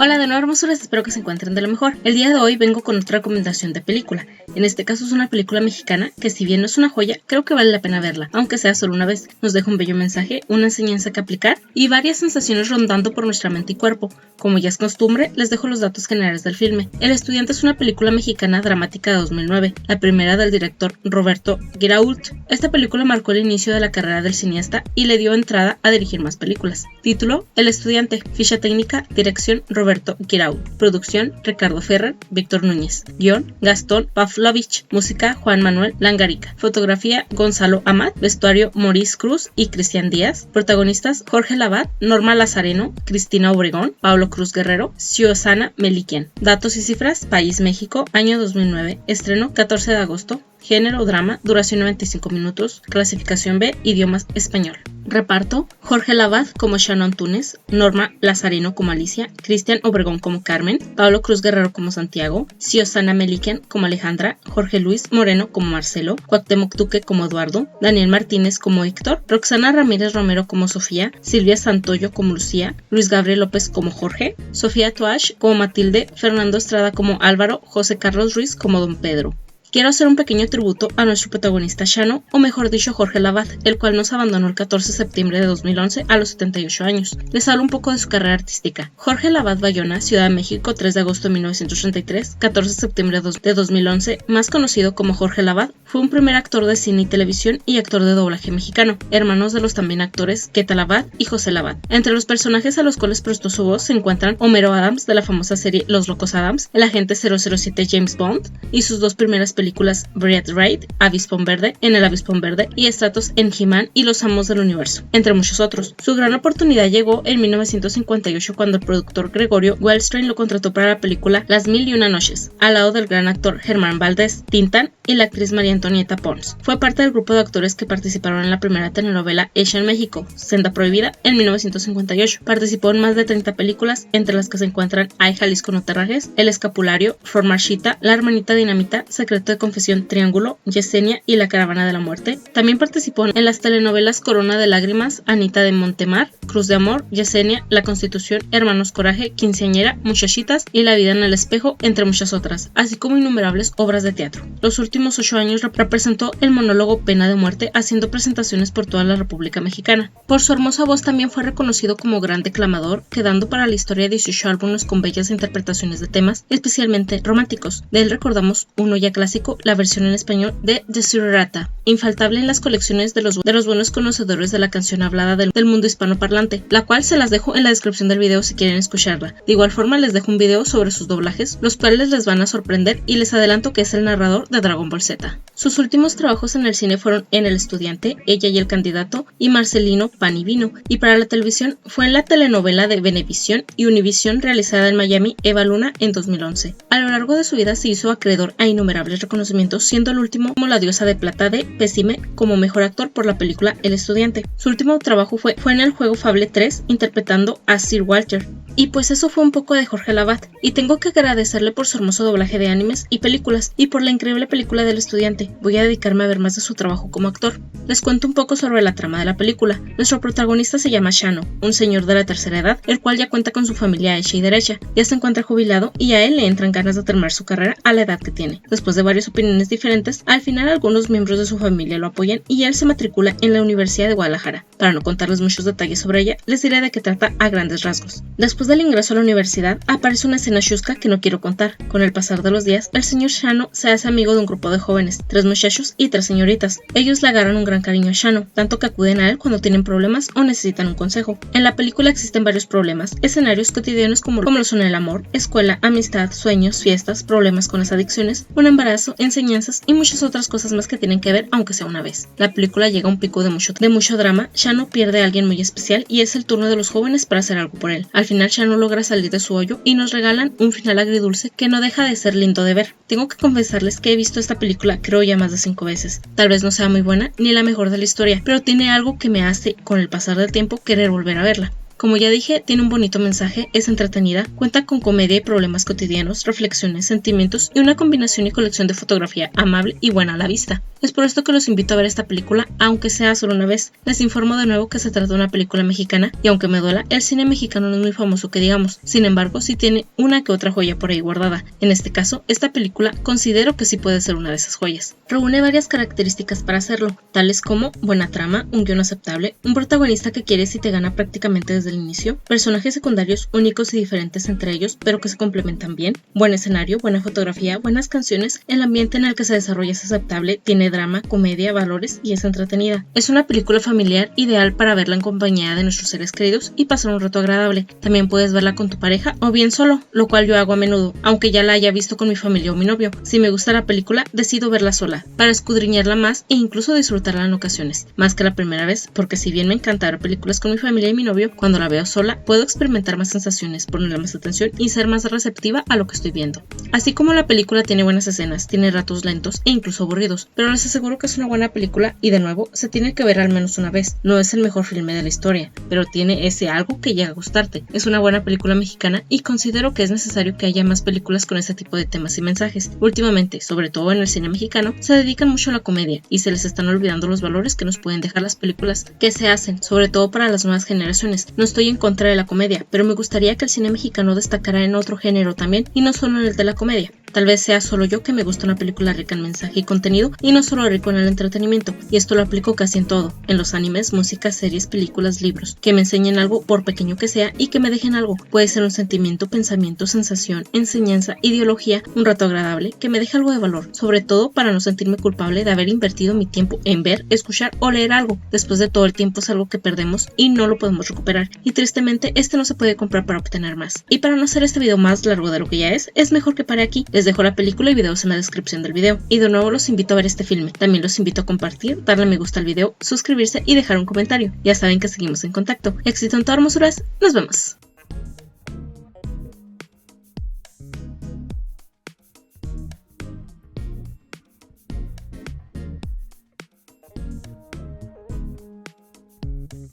Hola de nuevo, hermosuras, espero que se encuentren de lo mejor. El día de hoy vengo con otra recomendación de película. En este caso es una película mexicana que, si bien no es una joya, creo que vale la pena verla, aunque sea solo una vez. Nos deja un bello mensaje, una enseñanza que aplicar y varias sensaciones rondando por nuestra mente y cuerpo. Como ya es costumbre, les dejo los datos generales del filme. El Estudiante es una película mexicana dramática de 2009, la primera del director Roberto Guirault. Esta película marcó el inicio de la carrera del cineasta y le dio entrada a dirigir más películas. Título: El Estudiante. Ficha técnica: dirección Roberto Guirault. Producción: Ricardo Ferrer, Víctor Núñez. Guión: Gastón Pavlovich. Música: Juan Manuel Langarica. Fotografía: Gonzalo Amat. Vestuario: Maurice Cruz y Cristian Díaz. Protagonistas: Jorge Lavat, Norma Lazareno, Cristina Obregón, Pablo Cruz Guerrero, Xiosana Melikian. Datos y cifras: País México, año 2009. Estreno 14 de agosto. Género: drama. Duración: 95 minutos. Clasificación B. Idiomas: español. Reparto: Jorge Lavat como Shannon Túnez, Norma Lazareno como Alicia, Cristian Obregón como Carmen, Pablo Cruz Guerrero como Santiago, Xiosana Melikian como Alejandra, Jorge Luis Moreno como Marcelo, Cuauhtémoc Duque como Eduardo, Daniel Martínez como Héctor, Roxana Ramírez Romero como Sofía, Silvia Santoyo como Lucía, Luis Gabriel López como Jorge, Sofía Tuash como Matilde, Fernando Estrada como Álvaro, José Carlos Ruiz como Don Pedro. Quiero hacer un pequeño tributo a nuestro protagonista Shano, o mejor dicho Jorge Lavat, el cual nos abandonó el 14 de septiembre de 2011 a los 78 años. Les hablo un poco de su carrera artística. Jorge Lavat Bayona, Ciudad de México, 3 de agosto de 1933, 14 de septiembre de 2011, más conocido como Jorge Lavat, fue un primer actor de cine y televisión y actor de doblaje mexicano, hermanos de los también actores Queta Lavat y José Lavat. Entre los personajes a los cuales prestó su voz se encuentran Homero Adams de la famosa serie Los Locos Adams, el agente 007 James Bond y sus dos primeras películas Brilliant Raid, Avispón Verde en El Avispón Verde y Stratos en He-Man y Los Amos del Universo, entre muchos otros. Su gran oportunidad llegó en 1958 cuando el productor Gregorio Wellstrein lo contrató para la película Las Mil y Una Noches, al lado del gran actor Germán Valdés, Tintán, y la actriz María Antonieta Pons. Fue parte del grupo de actores que participaron en la primera telenovela hecha en México, Senda Prohibida, en 1958. Participó en más de 30 películas, entre las que se encuentran Ay Jalisco no te rajes, El Escapulario, Flor Marchita, La Hermanita Dinamita, Secreto de Confesión, Triángulo, Yesenia y La Caravana de la Muerte. También participó en las telenovelas Corona de Lágrimas, Anita de Montemar, Cruz de Amor, Yesenia, La Constitución, Hermanos Coraje, Quinceañera, Muchachitas y La Vida en el Espejo, entre muchas otras, así como innumerables obras de teatro. Los últimos 8 años representó el monólogo Pena de Muerte, haciendo presentaciones por toda la República Mexicana. Por su hermosa voz también fue reconocido como gran declamador, quedando para la historia 18 álbumes con bellas interpretaciones de temas, especialmente románticos. De él recordamos uno ya clásico, la versión en español de Desiderata, infaltable en las colecciones de los buenos conocedores de la canción hablada del mundo hispanoparlante, la cual se las dejo en la descripción del video si quieren escucharla. De igual forma les dejo un video sobre sus doblajes, los cuales les van a sorprender, y les adelanto que es el narrador de Dragon Ball Z. Sus últimos trabajos en el cine fueron en El Estudiante, Ella y el Candidato y Marcelino Pan y Vino, y para la televisión fue en la telenovela de Venevisión y Univisión realizada en Miami, Eva Luna, en 2011. A lo largo de su vida se hizo acreedor a innumerables reconocimientos, siendo el último como la Diosa de Plata de Pésime como mejor actor por la película El Estudiante. Su último trabajo fue en el juego Fable 3 interpretando a Sir Walter. Y pues eso fue un poco de Jorge Lavat, y tengo que agradecerle por su hermoso doblaje de animes y películas, y por la increíble película del Estudiante. Voy a dedicarme a ver más de su trabajo como actor. Les cuento un poco sobre la trama de la película. Nuestro protagonista se llama Shano, un señor de la tercera edad, el cual ya cuenta con su familia hecha y derecha, ya se encuentra jubilado y a él le entran ganas de terminar su carrera a la edad que tiene. Después de varias opiniones diferentes, al final algunos miembros de su familia lo apoyan y él se matricula en la Universidad de Guadalajara. Para no contarles muchos detalles sobre ella, les diré de qué trata a grandes rasgos. Después del ingreso a la universidad, aparece una escena chusca que no quiero contar. Con el pasar de los días, el señor Shano se hace amigo de un grupo de jóvenes, 3 muchachos y 3 señoritas. Ellos le agarran un gran cariño a Shano, tanto que acuden a él cuando tienen problemas o necesitan un consejo. En la película existen varios problemas, escenarios cotidianos como lo son el amor, escuela, amistad, sueños, fiestas, problemas con las adicciones, un embarazo, enseñanzas y muchas otras cosas más que tienen que ver, aunque sea una vez. La película llega a un pico de mucho drama. Shano pierde a alguien muy especial y es el turno de los jóvenes para hacer algo por él. Al final Shano logra salir de su hoyo y nos regalan un final agridulce que no deja de ser lindo de ver. Tengo que confesarles que he visto esta película creo ya más de 5 veces. Tal vez no sea muy buena ni la mejor de la historia, pero tiene algo que me hace, con el pasar del tiempo, querer volver a verla. Como ya dije, tiene un bonito mensaje, es entretenida, cuenta con comedia y problemas cotidianos, reflexiones, sentimientos y una combinación y colección de fotografía amable y buena a la vista. Es por esto que los invito a ver esta película, aunque sea solo una vez. Les informo de nuevo que se trata de una película mexicana y aunque me duela, el cine mexicano no es muy famoso que digamos. Sin embargo, sí tiene una que otra joya por ahí guardada. En este caso, esta película considero que sí puede ser una de esas joyas. Reúne varias características para hacerlo, tales como buena trama, un guión aceptable, un protagonista que quieres y te gana prácticamente desde el inicio, personajes secundarios únicos y diferentes entre ellos, pero que se complementan bien, buen escenario, buena fotografía, buenas canciones, el ambiente en el que se desarrolla es aceptable, tiene drama, comedia, valores y es entretenida. Es una película familiar ideal para verla en compañía de nuestros seres queridos y pasar un rato agradable. También puedes verla con tu pareja o bien solo, lo cual yo hago a menudo, aunque ya la haya visto con mi familia o mi novio. Si me gusta la película, decido verla sola, para escudriñarla más e incluso disfrutarla en ocasiones, más que la primera vez, porque si bien me encanta ver películas con mi familia y mi novio, cuando la veo sola, puedo experimentar más sensaciones, ponerle más atención y ser más receptiva a lo que estoy viendo. Así como la película tiene buenas escenas, tiene ratos lentos e incluso aburridos, pero les aseguro que es una buena película y de nuevo, se tiene que ver al menos una vez. No es el mejor filme de la historia, pero tiene ese algo que llega a gustarte. Es una buena película mexicana y considero que es necesario que haya más películas con este tipo de temas y mensajes. Últimamente, sobre todo en el cine mexicano, se dedican mucho a la comedia y se les están olvidando los valores que nos pueden dejar las películas que se hacen, sobre todo para las nuevas generaciones. No estoy en contra de la comedia, pero me gustaría que el cine mexicano destacara en otro género también y no solo en el de la comedia. Tal vez sea solo yo que me gusta una película rica en mensaje y contenido y no solo rico en el entretenimiento, y esto lo aplico casi en todo, en los animes, música, series, películas, libros, que me enseñen algo por pequeño que sea y que me dejen algo. Puede ser un sentimiento, pensamiento, sensación, enseñanza, ideología, un rato agradable, que me deje algo de valor, sobre todo para no sentirme culpable de haber invertido mi tiempo en ver, escuchar o leer algo. Después de todo, el tiempo es algo que perdemos y no lo podemos recuperar, y tristemente este no se puede comprar para obtener más. Y para no hacer este video más largo de lo que ya es mejor que pare aquí. Les dejo la película y videos en la descripción del video. Y de nuevo los invito a ver este filme. También los invito a compartir, darle me gusta al video, suscribirse y dejar un comentario. Ya saben que seguimos en contacto. Éxito en todas hermosuras. Nos vemos.